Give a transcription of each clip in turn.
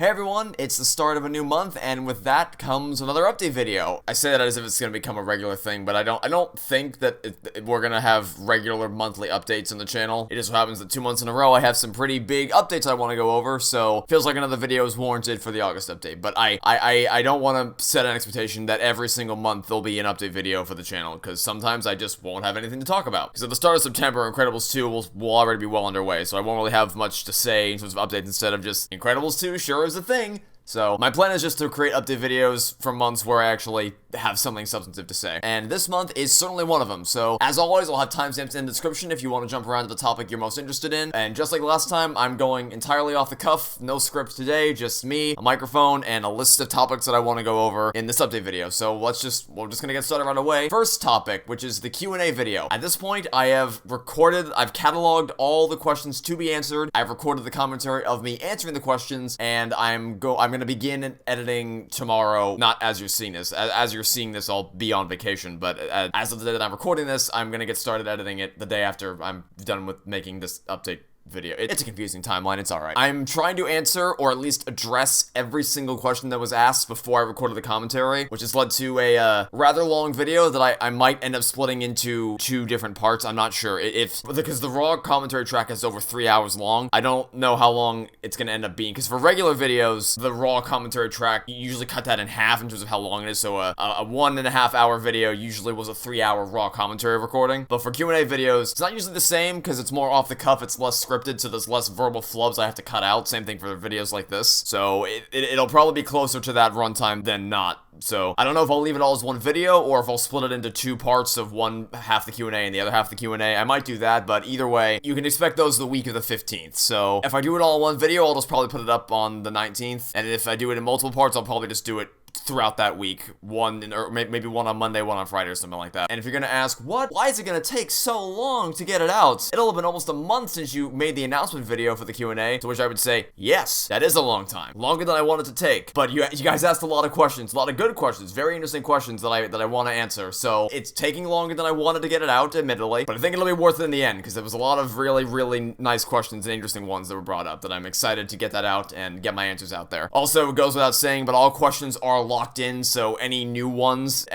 Hey everyone, it's the start of a new month, and with that comes another update video. I say that as if it's going to become a regular thing, but I don't think that we're going to have regular monthly updates on the channel. It just so happens that 2 months in a row I have some pretty big updates I want to go over, so feels like another video is warranted for the August update. But I don't want to set an expectation that every single month there'll be an update video for the channel, because sometimes I just won't have anything to talk about. Because at the start of September, Incredibles 2 will already be well underway, so I won't really have much to say in terms of updates instead of just Incredibles 2 sure is a thing. So my plan is just to create update videos for months where I actually have something substantive to say. And this month is certainly one of them. So as always, I'll have timestamps in the description if you want to jump around to the topic you're most interested in. And just like last time, I'm going entirely off the cuff, no script today, just me, a microphone, and a list of topics that I want to go over in this update video. So we're just gonna get started right away. First topic, which is the Q&A video. At this point, I've cataloged all the questions to be answered. I've recorded the commentary of me answering the questions, and I'm gonna begin editing tomorrow. Not as you're seeing this. As you're seeing this, I'll be on vacation, but as of the day that I'm recording this, I'm gonna get started editing it the day after I'm done with making this update video. It's a confusing timeline, it's alright. I'm trying to answer, or at least address, every single question that was asked before I recorded the commentary, which has led to a rather long video that I might end up splitting into 2 different parts. I'm not sure because the raw commentary track is over 3 hours long. I don't know how long it's gonna end up being, because for regular videos, the raw commentary track, you usually cut that in half in terms of how long it is, so a 1.5 hour video usually was a 3 hour raw commentary recording. But for Q&A videos, it's not usually the same, because it's more off the cuff, it's less scripted, so there's less verbal flubs I have to cut out. Same thing for videos like this. So it'll probably be closer to that runtime than not. So I don't know if I'll leave it all as one video or if I'll split it into 2 parts of one half the Q&A and the other half the Q&A. I might do that, but either way, you can expect those the week of the 15th. So if I do it all in one video, I'll just probably put it up on the 19th. And if I do it in multiple parts, I'll probably just do it throughout that week, or maybe one on Monday, one on Friday, or something like that. And if you're gonna ask, why is it gonna take so long to get it out? It'll have been almost a month since you made the announcement video for the Q&A, to which I would say, yes, that is a long time. Longer than I wanted to take. But you guys asked a lot of questions, a lot of good questions, very interesting questions that I want to answer. So it's taking longer than I wanted to get it out, admittedly, but I think it'll be worth it in the end, because there was a lot of really, really nice questions and interesting ones that were brought up that I'm excited to get that out and get my answers out there. Also, it goes without saying, but all questions are locked in, so any ones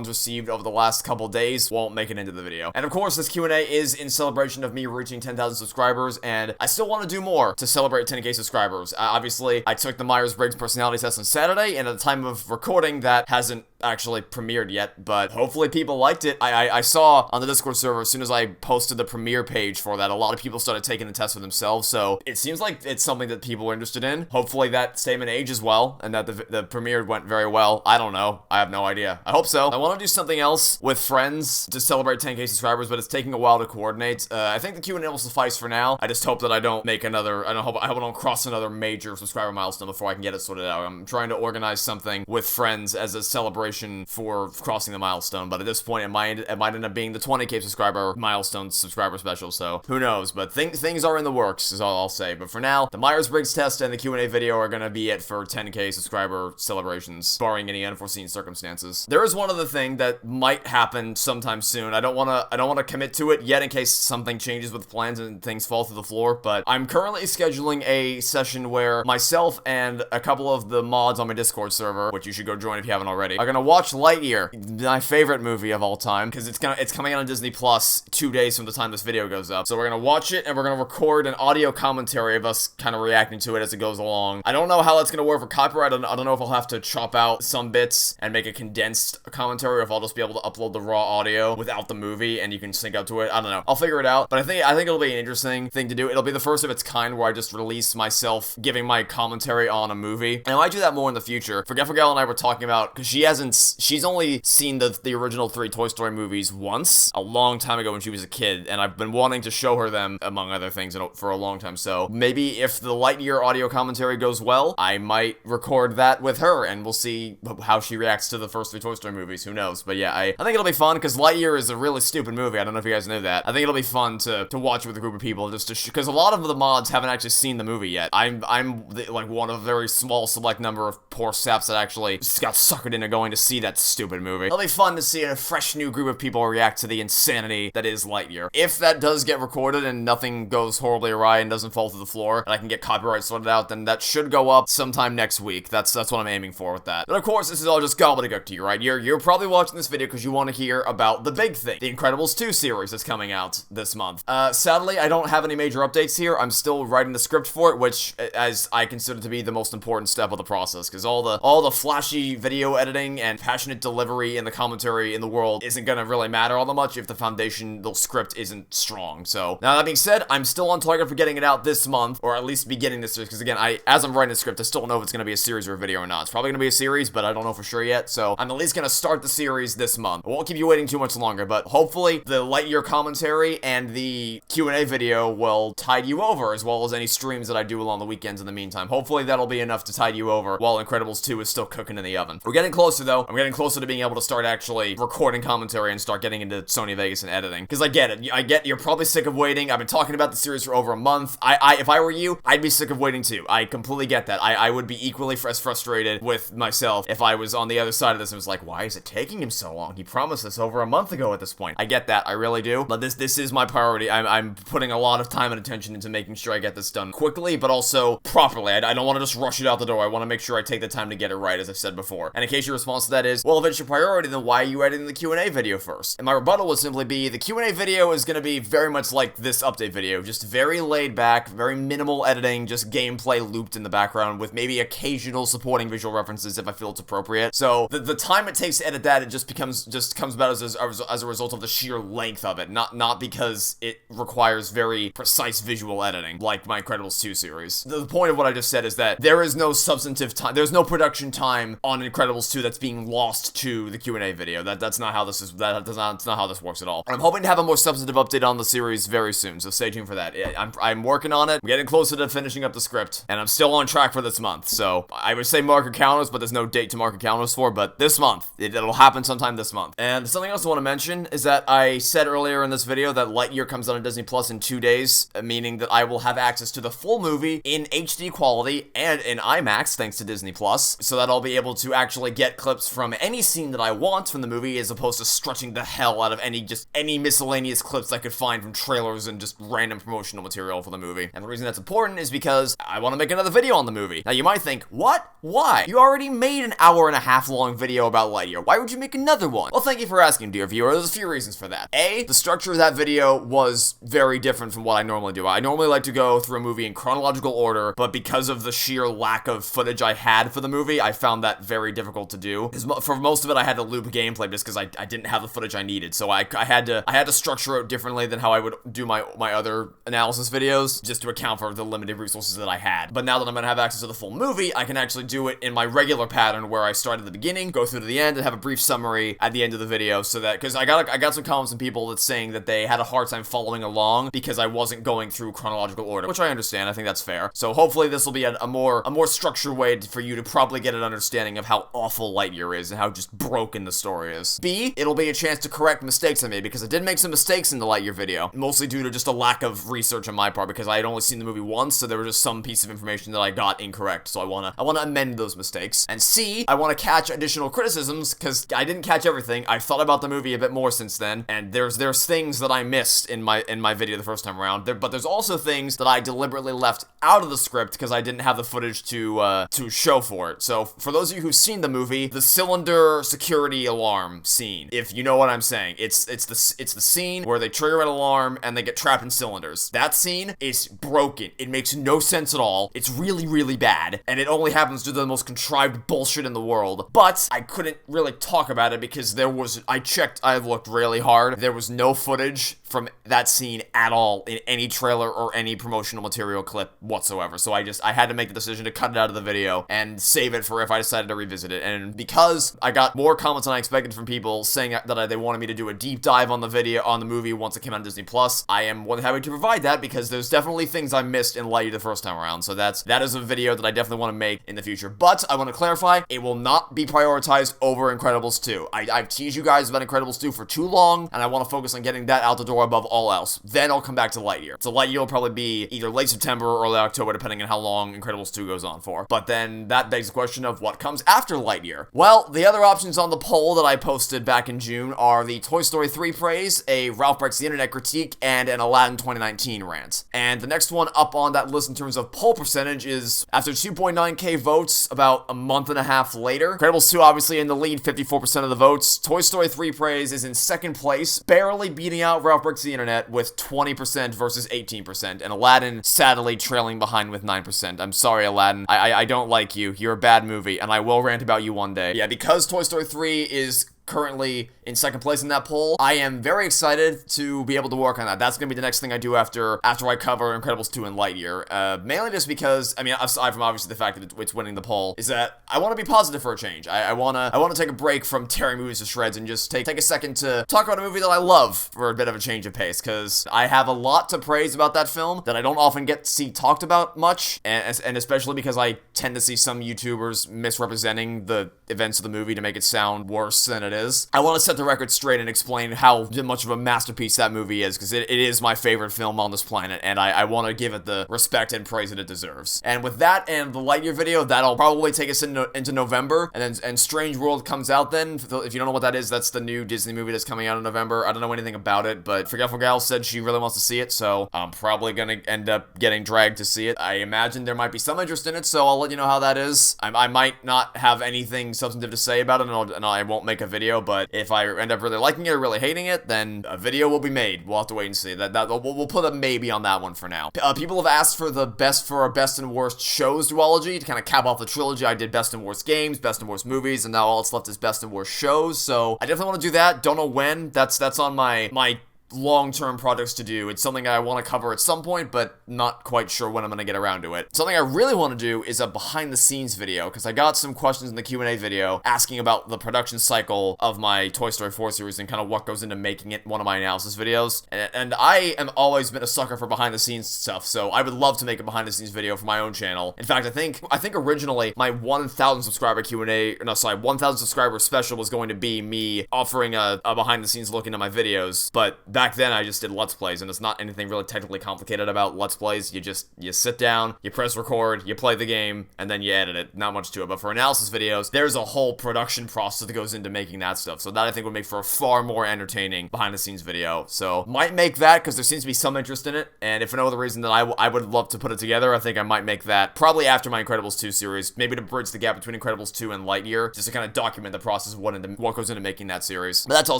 received over the last couple days won't make it into the video. And of course, this Q&A is in celebration of me reaching 10,000 subscribers, and I still want to do more to celebrate 10k subscribers. Obviously, I took the Myers-Briggs personality test on Saturday, and at the time of recording, that hasn't actually premiered yet, but hopefully people liked it. I saw on the Discord server, as soon as I posted the premiere page for that, a lot of people started taking the test for themselves, so it seems like it's something that people are interested in. Hopefully that statement ages well, and that the premiere went very well. I don't know. I have no idea. I hope so. I want to do something else with friends to celebrate 10k subscribers, but it's taking a while to coordinate. I think the Q&A will suffice for now. I just hope that I don't make another, I hope I don't cross another major subscriber milestone before I can get it sorted out. I'm trying to organize something with friends as a celebration for crossing the milestone, but at this point it might end up being the 20k subscriber milestone subscriber special, so who knows. But things are in the works is all I'll say. But for now, the Myers-Briggs test and the Q&A video are gonna be it for 10k subscriber celebrations, barring any unforeseen circumstances. There is one other thing that might happen sometime soon. I don't want to commit to it yet in case something changes with plans and things fall through the floor, but I'm currently scheduling a session where myself and a couple of the mods on my Discord server, which you should go join if you haven't already, are gonna watch Lightyear, my favorite movie of all time, because it's coming out on Disney Plus 2 days from the time this video goes up. So we're gonna watch it, and we're gonna record an audio commentary of us kind of reacting to it as it goes along. I don't know how that's gonna work for copyright. I don't know if I'll have to chop out some bits and make a condensed commentary, or if I'll just be able to upload the raw audio without the movie and you can sync up to it. I don't know. I'll figure it out, but I think it'll be an interesting thing to do. It'll be the first of its kind where I just release myself giving my commentary on a movie, and I might do that more in the future. Forgetful Gal and I were talking about, because she's only seen the original 3 Toy Story movies once, a long time ago when she was a kid, and I've been wanting to show her them, among other things, for a long time. So maybe if the Lightyear audio commentary goes well, I might record that with her, and we'll see how she reacts to the first 3 Toy Story movies. Who knows? But yeah, I think it'll be fun, because Lightyear is a really stupid movie. I don't know if you guys knew that. I think it'll be fun to watch with a group of people, just because a lot of the mods haven't actually seen the movie yet. I'm like one of a very small select number of poor saps that actually just got suckered into going to to see that stupid movie. It'll be fun to see a fresh new group of people react to the insanity that is Lightyear. If that does get recorded and nothing goes horribly awry and doesn't fall to the floor, and I can get copyright sorted out, then that should go up sometime next week. That's what I'm aiming for with that. But of course, this is all just gobbledygook to you, right? You're probably watching this video because you want to hear about the big thing, the Incredibles 2 series that's coming out this month. Sadly, I don't have any major updates here. I'm still writing the script for it, which, as I consider to be the most important step of the process, because all the flashy video editing and passionate delivery in the commentary in the world isn't gonna really matter all that much if the foundational script isn't strong. So, now that being said, I'm still on target for getting it out this month, or at least beginning this series, because again, as I'm writing the script, I still don't know if it's gonna be a series or a video or not. It's probably gonna be a series, but I don't know for sure yet, so I'm at least gonna start the series this month. I won't keep you waiting too much longer, but hopefully the Lightyear commentary and the Q&A video will tide you over, as well as any streams that I do along the weekends in the meantime. Hopefully that'll be enough to tide you over while Incredibles 2 is still cooking in the oven. We're getting closer though. I'm getting closer to being able to start actually recording commentary and start getting into Sony Vegas and editing. Because I get it. I get you're probably sick of waiting. I've been talking about the series for over a month. If I were you, I'd be sick of waiting too. I completely get that. I would be equally as frustrated with myself if I was on the other side of this and was like, why is it taking him so long? He promised this over a month ago at this point. I get that. I really do. But this is my priority. I'm putting a lot of time and attention into making sure I get this done quickly, but also properly. I don't want to just rush it out the door. I want to make sure I take the time to get it right, as I've said before. And in case your response to that is, well, if it's your priority, then why are you editing the Q&A video first? And my rebuttal would simply be, the Q&A video is going to be very much like this update video. Just very laid back, very minimal editing, just gameplay looped in the background with maybe occasional supporting visual references if I feel it's appropriate. So the time it takes to edit that, it just comes about as a result of the sheer length of it, not because it requires very precise visual editing like my Incredibles 2 series. The point of what I just said is that there is no substantive time, there's no production time on Incredibles 2 that's being lost to the Q&A video. That's not how this is, that's not how this works at all. I'm hoping to have a more substantive update on the series very soon, so stay tuned for that. I'm working on it, I'm getting closer to finishing up the script, and I'm still on track for this month. So I would say mark your calendars, but there's no date to mark your calendars for, but this month, it'll happen sometime this month. And something else I want to mention is that I said earlier in this video that Lightyear comes out on Disney Plus in 2 days, meaning that I will have access to the full movie in HD quality and in IMAX thanks to Disney Plus, so that I'll be able to actually get clips from any scene that I want from the movie, as opposed to stretching the hell out of any miscellaneous clips I could find from trailers and just random promotional material for the movie. And the reason that's important is because I want to make another video on the movie. Now you might think, what? Why? You already made an hour-and-a-half long video about Lightyear. Why would you make another one? Well, thank you for asking, dear viewer. There's a few reasons for that. A, the structure of that video was very different from what I normally do. I normally like to go through a movie in chronological order, but because of the sheer lack of footage I had for the movie, I found that very difficult to do. For most of it, I had to loop gameplay just because I didn't have the footage I needed. So I had to structure it differently than how I would do my other analysis videos, just to account for the limited resources that I had. But now that I'm gonna have access to the full movie, I can actually do it in my regular pattern where I start at the beginning, go through to the end, and have a brief summary at the end of the video, so that, because I got some comments from people that's saying that they had a hard time following along because I wasn't going through chronological order, which I understand. I think that's fair. So hopefully this will be a more structured way for you to probably get an understanding of how awful Lightyear is and how just broken the story is. B, it'll be a chance to correct mistakes I made, because I did make some mistakes in the Lightyear video, mostly due to just a lack of research on my part, because I had only seen the movie once, so there was just some piece of information that I got incorrect, so I wanna amend those mistakes. And C, I wanna catch additional criticisms, because I didn't catch everything. I've thought about the movie a bit more since then, and there's things that I missed in my video the first time around, but there's also things that I deliberately left out of the script because I didn't have the footage to show for it. So for those of you who've seen the movie, the cylinder security alarm scene, if you know what I'm saying, it's the scene where they trigger an alarm and they get trapped in cylinders. That scene is broken. It makes no sense at all. It's really, really bad, and it only happens due to the most contrived bullshit in the world. But I couldn't really talk about it because I looked really hard. There was no footage from that scene at all in any trailer or any promotional material clip whatsoever. So I had to make the decision to cut it out of the video and save it for if I decided to revisit it. And because I got more comments than I expected from people saying that they wanted me to do a deep dive on the movie once it came out on Disney Plus, I am more than happy to provide that, because there's definitely things I missed in Lightyear the first time around. So that is a video that I definitely want to make in the future. future. But I want to clarify, it will not be prioritized over Incredibles 2. I've teased you guys about Incredibles 2 for too long, and I want to focus on getting that out the door above all else. Then I'll come back to Lightyear. So Lightyear will probably be either late September or early October, depending on how long Incredibles 2 goes on for. But then that begs the question of what comes after Lightyear. Well, the other options on the poll that I posted back in June are the Toy Story 3 praise, a Ralph Breaks the Internet critique, and an Aladdin 2019 rant. And the next one up on that list in terms of poll percentage is, after 2.9k votes about a month and a half later, Incredibles 2 obviously in the lead, 54% of the votes. Toy Story 3 praise is in second place, barely beating out Ralph Breaks the Internet with 20% versus 18%, and Aladdin sadly trailing behind with 9%. I'm sorry, Aladdin. I don't like you. You're a bad movie, and I will rant about you one day. Yeah, because Toy Story 3 is currently in second place in that poll, I am very excited to be able to work on that. That's going to be the next thing I do after I cover Incredibles 2 and Lightyear. Mainly just because, I mean, aside from obviously the fact that it's winning the poll, is that I want to be positive for a change. I want to take a break from tearing movies to shreds and just take a second to talk about a movie that I love for a bit of a change of pace, because I have a lot to praise about that film that I don't often get to see talked about much, and especially because I tend to see some YouTubers misrepresenting the events of the movie to make it sound worse than it is. I want to set the record straight and explain how much of a masterpiece that movie is, because it is my favorite film on this planet, and I want to give it the respect and praise that it deserves. And with that and the Lightyear video, that'll probably take us into November, and Strange World comes out then. If you don't know what that is, that's the new Disney movie that's coming out in November. I don't know anything about it, but Forgetful Gal said she really wants to see it, so I'm probably gonna end up getting dragged to see it. I imagine there might be some interest in it, so I'll let you know how that is. I might not have anything substantive to say about it, and I won't make a video, but if I end up really liking it or really hating it, then a video will be made. We'll have to wait and see. We'll put a maybe on that one for now. People have asked for our best and worst shows duology to kind of cap off the trilogy. I did best and worst games, best and worst movies, and now all that's left is best and worst shows. So I definitely want to do that. Don't know when. That's on my long-term projects to do. It's something I want to cover at some point, but not quite sure when I'm going to get around to it. Something I really want to do is a behind-the-scenes video, because I got some questions in the Q&A video asking about the production cycle of my Toy Story 4 series and kind of what goes into making it one of my analysis videos. And I am always been a sucker for behind-the-scenes stuff, so I would love to make a behind-the-scenes video for my own channel. In fact, I think originally my 1,000 subscriber Q&A, 1,000 subscriber special was going to be me offering a behind-the-scenes look into my videos, but back then I just did Let's Plays, and it's not anything really technically complicated about Let's Plays. You sit down, you press record, you play the game, and then you edit it. Not much to it. But for analysis videos, there's a whole production process that goes into making that stuff. So that I think would make for a far more entertaining behind-the-scenes video. So might make that, because there seems to be some interest in it, and if for no other reason than I would love to put it together, I think I might make that probably after my Incredibles 2 series, maybe to bridge the gap between Incredibles 2 and Lightyear, just to kind of document the process of what goes into making that series. But that's all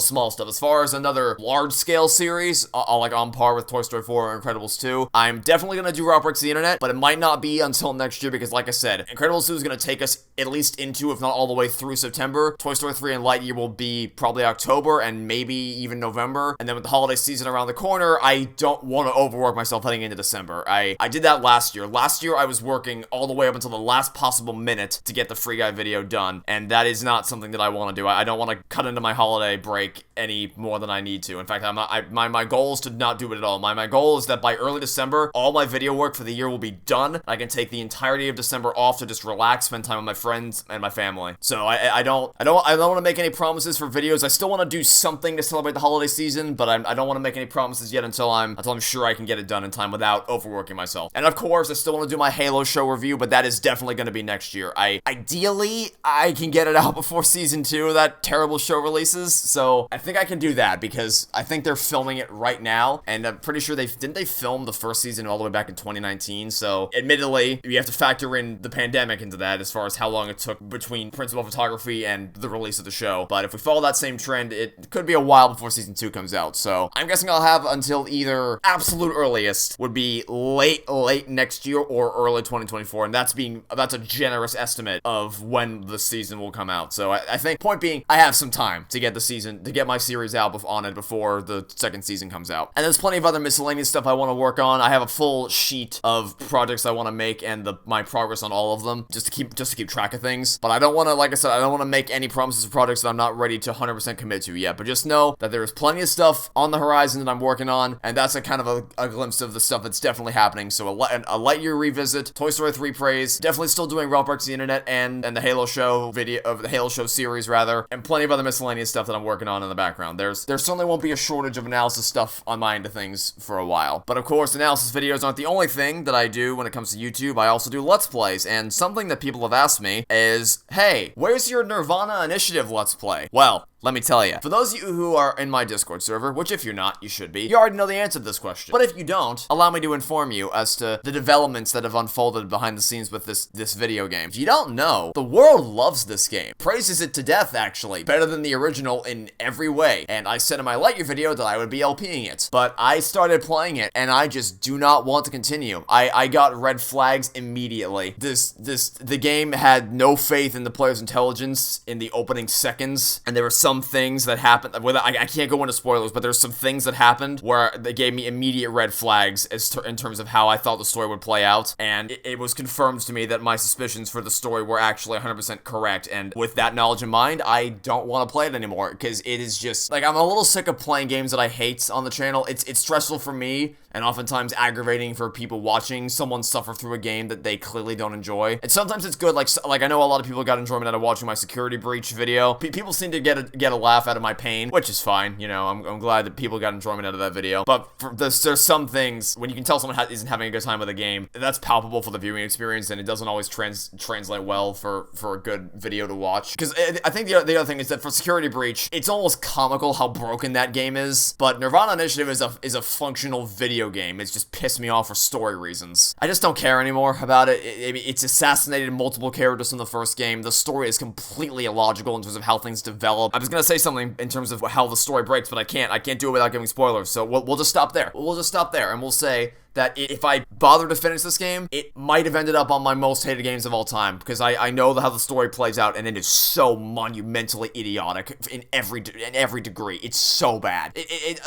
small stuff. As far as another large-scale series, like on par with Toy Story 4 or Incredibles 2, I'm definitely going to do Ralph Breaks the Internet, but it might not be until next year, because like I said, Incredibles 2 is going to take us at least into, if not all the way through September. Toy Story 3 and Lightyear will be probably October and maybe even November, and then with the holiday season around the corner, I don't want to overwork myself heading into December. I did that last year. Last year I was working all the way up until the last possible minute to get the Free Guy video done, and that is not something that I want to do. I don't want to cut into my holiday break any more than I need to. In fact, my goal is to not do it at all. My goal is that by early December, all my video work for the year will be done. I can take the entirety of December off to just relax, spend time with my friends and my family. So I don't want to make any promises for videos. I still want to do something to celebrate the holiday season, but I don't want to make any promises yet until I'm sure I can get it done in time without overworking myself. And of course, I still want to do my Halo show review, but that is definitely going to be next year. Ideally, I can get it out before season 2 of that terrible show releases, so I think I can do that, because I think they're filming it right now, and I'm pretty sure they film the first season all the way back in 2019, so admittedly, you have to factor in the pandemic into that as far as how long it took between principal photography and the release of the show. But if we follow that same trend, it could be a while before season 2 comes out, so I'm guessing I'll have until either absolute earliest would be late next year or early 2024, and that's a generous estimate of when the season will come out. So I think, point being, I have some time to get my series out on it before the second season comes out. And there's plenty of other miscellaneous stuff I want to work on. I have a full sheet of projects I want to make and my progress on all of them, just to keep track of things. But I don't want to, like I said, I don't want to make any promises of projects that I'm not ready to 100% commit to yet. But just know that there is plenty of stuff on the horizon that I'm working on, and that's a kind of a glimpse of the stuff that's definitely happening. So a Lightyear revisit, Toy Story 3 praise, definitely still doing Ralph Breaks the Internet and the Halo Show video of the Halo Show series rather, and plenty of other miscellaneous stuff that I'm working on in the background. There certainly won't be a shortage of analysis stuff on my end of things for a while. But of course, analysis videos aren't the only thing that I do when it comes to YouTube. I also do Let's Plays, and something that people have asked me is, hey, where's your nirvanA Initiative Let's Play? Well, let me tell you, for those of you who are in my Discord server, which if you're not, you should be, you already know the answer to this question. But if you don't, allow me to inform you as to the developments that have unfolded behind the scenes with this video game. If you don't know, the world loves this game. Praises it to death, actually. Better than the original in every way. And I said in my Lightyear video that I would be LPing it. But I started playing it, and I just do not want to continue. I got red flags immediately. The game had no faith in the player's intelligence in the opening seconds, and there were some things that happened, I can't go into spoilers, but there's some things that happened where they gave me immediate red flags in terms of how I thought the story would play out, and it was confirmed to me that my suspicions for the story were actually 100% correct, and with that knowledge in mind, I don't want to play it anymore, because it is just, like, I'm a little sick of playing games that I hate on the channel. It's stressful for me, and oftentimes aggravating for people watching someone suffer through a game that they clearly don't enjoy. And sometimes it's good, like I know a lot of people got enjoyment out of watching my security breach video. People seem to get a laugh out of my pain, which is fine, you know, I'm glad that people got enjoyment out of that video. But there's some things, when you can tell someone isn't having a good time with a game, that's palpable for the viewing experience, and it doesn't always translate well for a good video to watch. Because I think the other thing is that for security breach, it's almost comical how broken that game is, but nirvanA Initiative is a functional video game. It's just pissed me off for story reasons. I just don't care anymore about it. It's assassinated multiple characters from the first game. The story is completely illogical in terms of how things develop. I was gonna say something in terms of how the story breaks, but I can't do it without giving spoilers, so we'll just stop there. We'll just stop there, and we'll say that if I bother to finish this game, it might have ended up on my most hated games of all time, because I know how the story plays out, and it is so monumentally idiotic in every degree. It's so bad.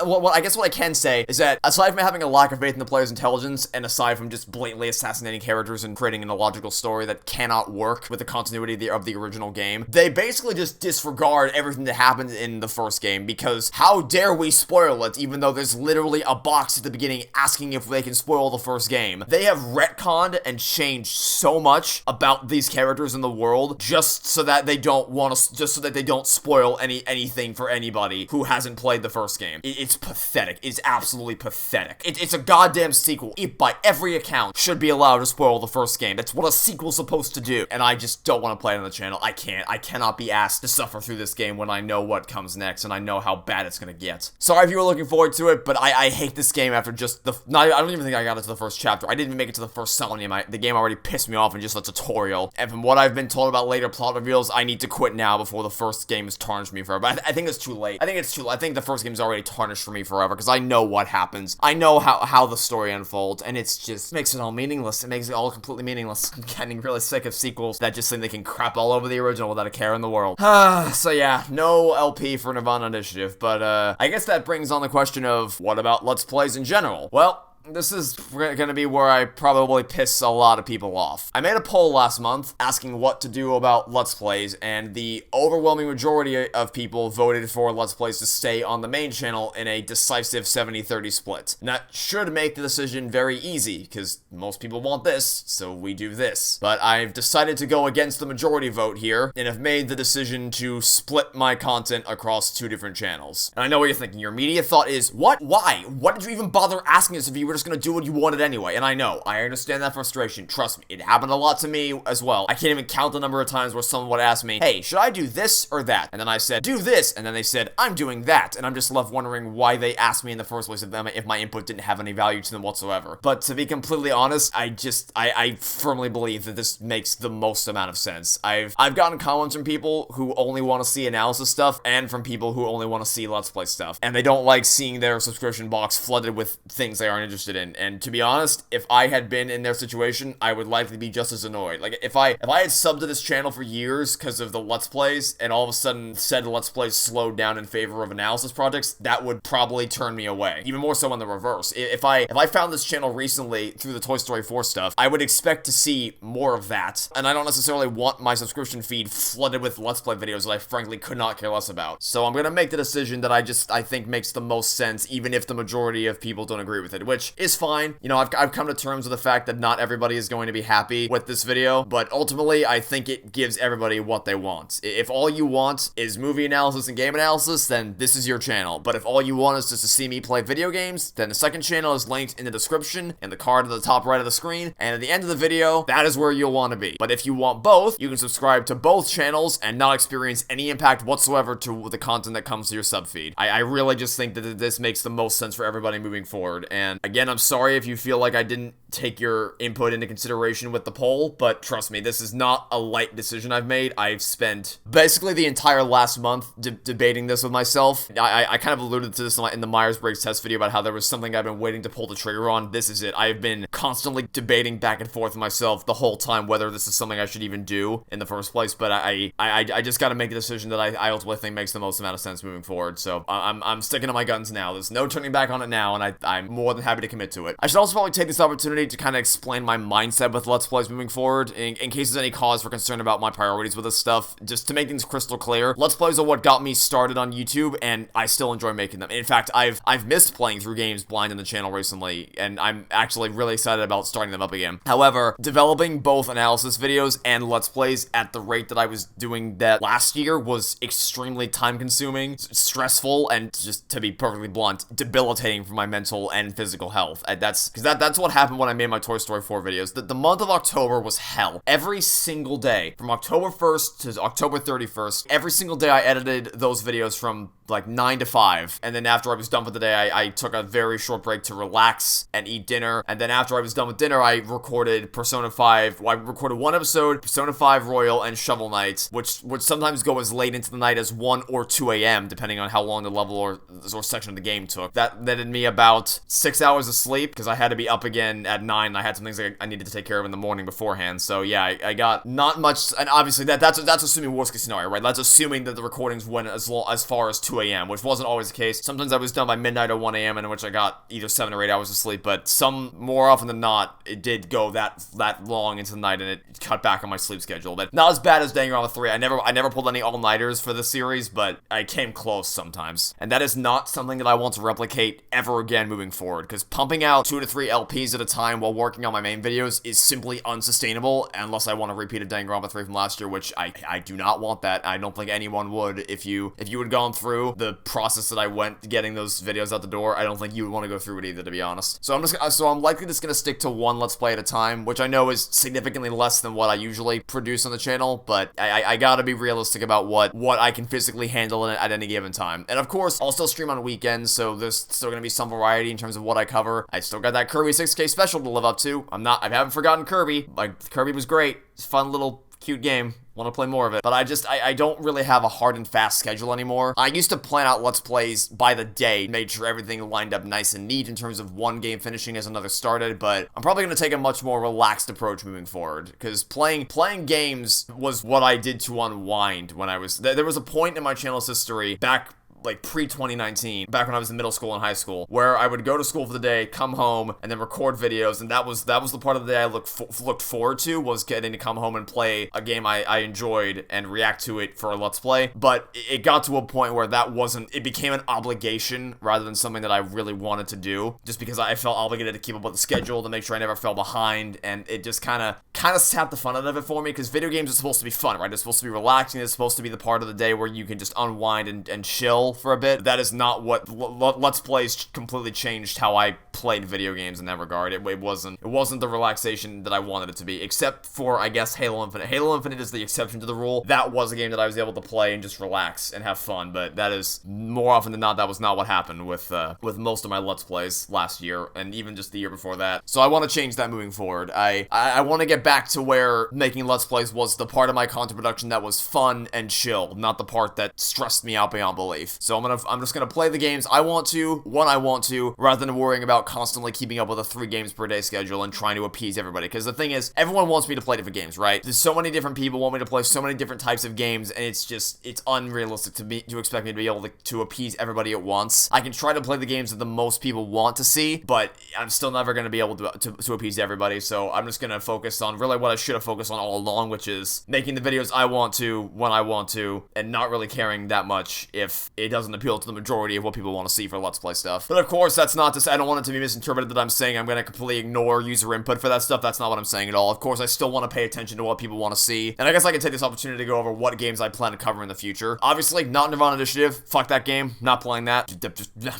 Well, I guess what I can say is that, aside from having a lack of faith in the player's intelligence, and aside from just blatantly assassinating characters and creating an illogical story that cannot work with the continuity of the original game, they basically just disregard everything that happened in the first game, because how dare we spoil it, even though there's literally a box at the beginning asking if they can spoil the first game. They have retconned and changed so much about these characters in the world just so that they don't spoil anything for anybody who hasn't played the first game. It's pathetic. It's absolutely pathetic. It's a goddamn sequel. It, by every account, should be allowed to spoil the first game. That's what a sequel's supposed to do. And I just don't want to play it on the channel. I cannot be asked to suffer through this game when I know what comes next and I know how bad it's gonna get. Sorry if you were looking forward to it, but I hate this game after just I don't even think I got into the first chapter. I didn't even make it to the first Selenium. The game already pissed me off in just a tutorial. And from what I've been told about later plot reveals, I need to quit now before the first game has tarnished me forever. But I think it's too late. I think the first game's already tarnished for me forever, because I know what happens. I know how the story unfolds, and it's just makes it all meaningless. It makes it all completely meaningless. I'm getting really sick of sequels that just think they can crap all over the original without a care in the world. So yeah, no LP for nirvanA Initiative, but I guess that brings on the question of, what about Let's Plays in general? Well, this is gonna be where I probably piss a lot of people off. I made a poll last month asking what to do about Let's Plays, and the overwhelming majority of people voted for Let's Plays to stay on the main channel in a decisive 70-30 split. And that should make the decision very easy, because most people want this, so we do this. But I've decided to go against the majority vote here, and have made the decision to split my content across two different channels. And I know what you're thinking. Your immediate thought is, what? Why? What did you even bother asking us if you were just gonna do what you wanted anyway? And I know, I understand that frustration. Trust me, it happened a lot to me as well. I can't even count the number of times where someone would ask me, hey, should I do this or that? And then I said, do this, and then they said, I'm doing that, and I'm just left wondering why they asked me in the first place if my input didn't have any value to them whatsoever. But to be completely honest, I firmly believe that this makes the most amount of sense. I've gotten comments from people who only want to see analysis stuff, and from people who only want to see Let's Play stuff, and they don't like seeing their subscription box flooded with things they aren't interested in. And to be honest, if I had been in their situation, I would likely be just as annoyed. Like, if I had subbed to this channel for years because of the Let's Plays, and all of a sudden said Let's Plays slowed down in favor of analysis projects, that would probably turn me away. Even more so in the reverse. If I found this channel recently through the Toy Story 4 stuff, I would expect to see more of that. And I don't necessarily want my subscription feed flooded with Let's Play videos that I frankly could not care less about. So I'm gonna make the decision that I think makes the most sense, even if the majority of people don't agree with it, which is fine. You know, I've come to terms with the fact that not everybody is going to be happy with this video, but ultimately, I think it gives everybody what they want. If all you want is movie analysis and game analysis, then this is your channel. But if all you want is just to see me play video games, then the second channel is linked in the description and the card at the top right of the screen, and at the end of the video, that is where you'll want to be. But if you want both, you can subscribe to both channels and not experience any impact whatsoever to the content that comes to your sub feed. I really just think that this makes the most sense for everybody moving forward. And again, I'm sorry if you feel like I didn't take your input into consideration with the poll, but trust me, this is not a light decision I've made. I've spent basically the entire last month debating this with myself. I kind of alluded to this in the Myers-Briggs test video about how there was something I've been waiting to pull the trigger on. This is it. I've been constantly debating back and forth with myself the whole time whether this is something I should even do in the first place, but I just gotta make a decision that I ultimately think makes the most amount of sense moving forward. So I'm sticking to my guns now. There's no turning back on it now, and I'm more than happy to commit to it. I should also probably take this opportunity to kind of explain my mindset with Let's Plays moving forward, in case there's any cause for concern about my priorities with this stuff. Just to make things crystal clear, Let's Plays are what got me started on YouTube, and I still enjoy making them. In fact, I've missed playing through games blind on the channel recently, and I'm actually really excited about starting them up again. However, developing both analysis videos and Let's Plays at the rate that I was doing that last year was extremely time-consuming, stressful, and just, to be perfectly blunt, debilitating for my mental and physical health. That's what happened when I made my Toy Story 4 videos. The month of October was hell. Every single day, from October 1st to October 31st, every single day I edited those videos from like 9 to 5, and then after I was done for the day, I took a very short break to relax and eat dinner, and then after I was done with dinner, I recorded Persona 5, I recorded one episode, Persona 5 Royal and Shovel Knight, which would sometimes go as late into the night as 1 or 2 a.m., depending on how long the level or section of the game took. That netted me about 6 hours of sleep, because I had to be up again at 9, I had some things that I needed to take care of in the morning beforehand, so yeah, I got not much, and obviously that's assuming worst case scenario, right? That's assuming that the recordings went as far as 2 a.m., which wasn't always the case. Sometimes I was done by midnight or 1 a.m., in which I got either 7 or 8 hours of sleep, but more often than not, it did go that long into the night, and it cut back on my sleep schedule. But not as bad as Danganronpa 3. I never pulled any all-nighters for this series, but I came close sometimes. And that is not something that I want to replicate ever again moving forward, because pumping out 2 to 3 LPs at a time while working on my main videos is simply unsustainable, unless I want to repeat a Danganronpa 3 from last year, which I do not want that. I don't think anyone would. If you had gone through the process that I went getting those videos out the door, I don't think you would want to go through it either, to be honest. So I'm likely just gonna stick to one Let's Play at a time, which I know is significantly less than what I usually produce on the channel, but I gotta be realistic about what I can physically handle at any given time. And of course, I'll still stream on weekends, so there's still gonna be some variety in terms of what I cover. I still got that Kirby 6K special to live up to. I haven't forgotten Kirby. Like, Kirby was great. It's a fun little cute game. Want to play more of it, but I don't really have a hard and fast schedule anymore. I used to plan out Let's Plays by the day, made sure everything lined up nice and neat in terms of one game finishing as another started, but I'm probably going to take a much more relaxed approach moving forward, because playing games was what I did to unwind when I was, there was a point in my channel's history back like pre-2019, back when I was in middle school and high school, where I would go to school for the day, come home, and then record videos, and that was the part of the day I looked forward to, was getting to come home and play a game I enjoyed and react to it for a Let's Play. But it got to a point where it became an obligation rather than something that I really wanted to do, just because I felt obligated to keep up with the schedule, to make sure I never fell behind, and it just kind of sapped the fun out of it for me, because video games are supposed to be fun, right? It's supposed to be relaxing, it's supposed to be the part of the day where you can just unwind and chill for a bit. That is not what Let's Plays completely changed how I played video games in that regard. It wasn't the relaxation that I wanted it to be, except for, I guess, Halo Infinite. Halo Infinite is the exception to the rule. That was a game that I was able to play and just relax and have fun, but that is, more often than not, that was not what happened with most of my Let's Plays last year, and even just the year before that. So I want to change that moving forward. I want to get back to where making Let's Plays was the part of my content production that was fun and chill, not the part that stressed me out beyond belief. So I'm just gonna play the games I want to, when I want to, rather than worrying about constantly keeping up with a 3 games per day schedule and trying to appease everybody. Because the thing is, everyone wants me to play different games, right? There's so many different people want me to play so many different types of games, and it's unrealistic to expect me to be able to appease everybody at once. I can try to play the games that the most people want to see, but I'm still never going to be able to appease everybody, so I'm just going to focus on really what I should have focused on all along, which is making the videos I want to, when I want to, and not really caring that much if it doesn't appeal to the majority of what people want to see for Let's Play stuff. But of course, that's not to say, I don't want it to be misinterpreted that I'm saying I'm going to completely ignore user input for that stuff. That's not what I'm saying at all. Of course, I still want to pay attention to what people want to see, and I guess I can take this opportunity to go over what games I plan to cover in the future. Obviously, not nirvanA Initiative. Fuck that game. Not playing that.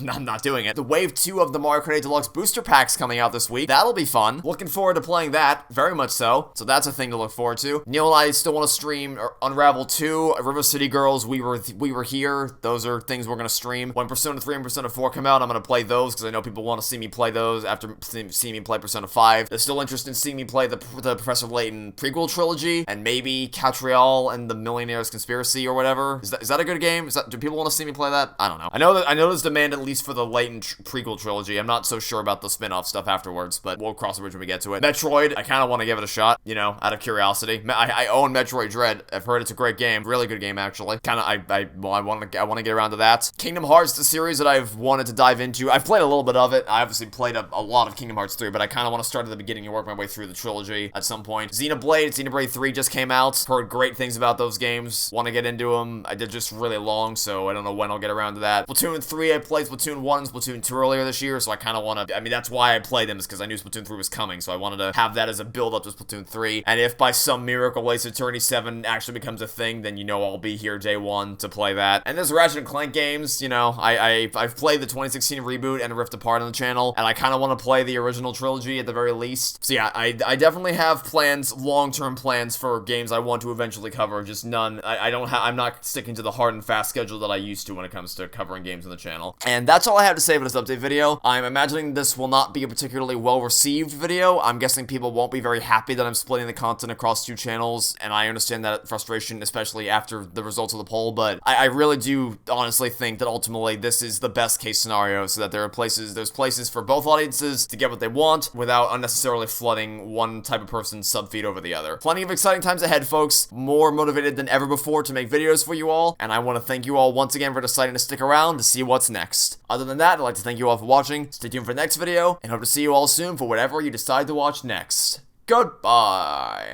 I'm not doing it. The Wave 2 of the Mario Kart 8 Deluxe Booster Pack's coming out this week. That'll be fun. Looking forward to playing that. Very much so. So that's a thing to look forward to. Neil and I still want to stream Unravel 2, River City Girls, We Were Here. Those are things we're going to stream. When Persona 3 and Persona 4 come out, I'm going to play those because I know people want to see me play those after seeing me play Persona 5. There's still interest in seeing me play the Professor Layton prequel trilogy and maybe Catriel and the Millionaire's Conspiracy or whatever. Is that a good game? Do people want to see me play that? I don't know. I know there's demand at least for the Layton prequel trilogy. I'm not so sure about the spin-off stuff afterwards, but we'll cross the bridge when we get to it. Metroid, I kind of want to give it a shot, you know, out of curiosity. I own Metroid Dread. I've heard it's a great game. Really good game, actually. I want to get around to that. Kingdom Hearts, the series that I've wanted to dive into. I've played a little bit of it. I obviously played a lot of Kingdom Hearts 3, but I kind of want to start at the beginning and work my way through the trilogy at some point. Xenoblade 3 just came out. Heard great things about those games. Want to get into them. I did just really long, so I don't know when I'll get around to that. Splatoon 3, I played Splatoon 1 and Splatoon 2 earlier this year, so I kind of want to, I mean, that's why I played them, is because I knew Splatoon 3 was coming, so I wanted to have that as a build-up to Splatoon 3, and if by some miracle Ace Attorney 7 actually becomes a thing, then you know I'll be here day one to play that. And there's Ratchet & Clank games, you know, I've played the 2016 reboot and Rift Apart on the channel, and I kind of want to play the original trilogy at the very least. So yeah, I definitely have plans, long-term plans for games I want to eventually cover, just none. I'm not sticking to the hard and fast schedule that I used to when it comes to covering games on the channel. And that's all I have to say for this update video. I'm imagining this will not be a particularly well-received video. I'm guessing people won't be very happy that I'm splitting the content across 2 channels, and I understand that frustration, especially after the results of the poll, but I really do honestly think that ultimately this is the best case scenario, so that there's places for both audiences to get what they want without unnecessarily flooding one type of person's subfeed over the other. Plenty of exciting times ahead, folks. More motivated than ever before to make videos for you all, and I want to thank you all once again for deciding to stick around to see what's next. Other than that, I'd like to thank you all for watching. Stay tuned for the next video, and hope to see you all soon for whatever you decide to watch next. Goodbye.